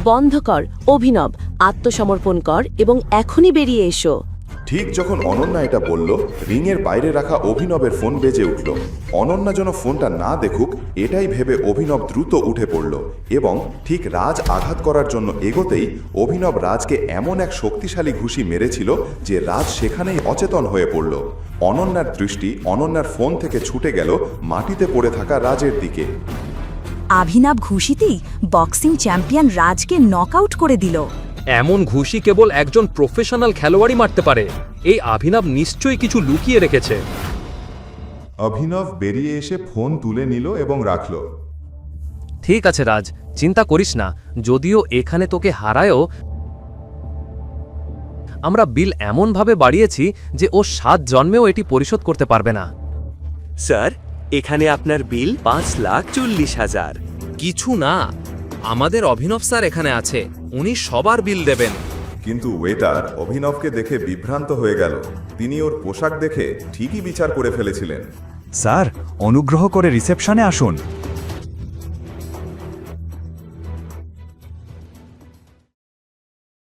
বন্ধ কর অভিনব, আত্মসমর্পণ কর এবং এখনই বেরিয়ে এসো। ঠিক যখন অনন্যা এটা বলল, রিংয়ের বাইরে রাখা অভিনবের ফোন বেজে উঠল। অনন্যা যেন ফোনটা না দেখুক এটাই ভেবে অভিনব দ্রুত উঠে পড়ল এবং ঠিক রাজ আঘাত করার জন্য এগোতেই অভিনব রাজকে এমন এক শক্তিশালী ঘুষি মেরেছিল যে রাজ সেখানেই অচেতন হয়ে পড়ল। অনন্যার দৃষ্টি অনন্যার ফোন থেকে ছুটে গেল মাটিতে পড়ে থাকা রাজের দিকে। অভিনব ঘুষিতেই বক্সিং চ্যাম্পিয়ন রাজকে নকআউট করে দিল। এমন ঘুষি কেবল একজন প্রফেশনাল খেলোয়াড়ই মারতে পারে। এই অভিনব নিশ্চয়ই কিছু লুকিয়ে রেখেছে। অভিনব বেরিয়ে এসে ফোন তুলে নিল এবং রাখল। ঠিক আছে রাজ, চিন্তা করিস না। যদিও এখানে তোকে হারায়ও, আমরা বিল এমনভাবে বাড়িয়েছি যে ও 7 জন্মেও এটি পরিশোধ করতে পারবে না। স্যার, এখানে আপনার বিল 5,40,000। কিছু না, আমাদের অভিনব স্যার এখানে আছে, উনি সবার বিল দেবেন। কিন্তু ওয়েটার অভিনবকে দেখে বিভ্রান্ত হয়ে গেল। তিনি ওর পোশাক দেখে ঠিকই বিচার করে ফেলেছিলেন। স্যার, অনুগ্রহ করে রিসেপশনে আসুন।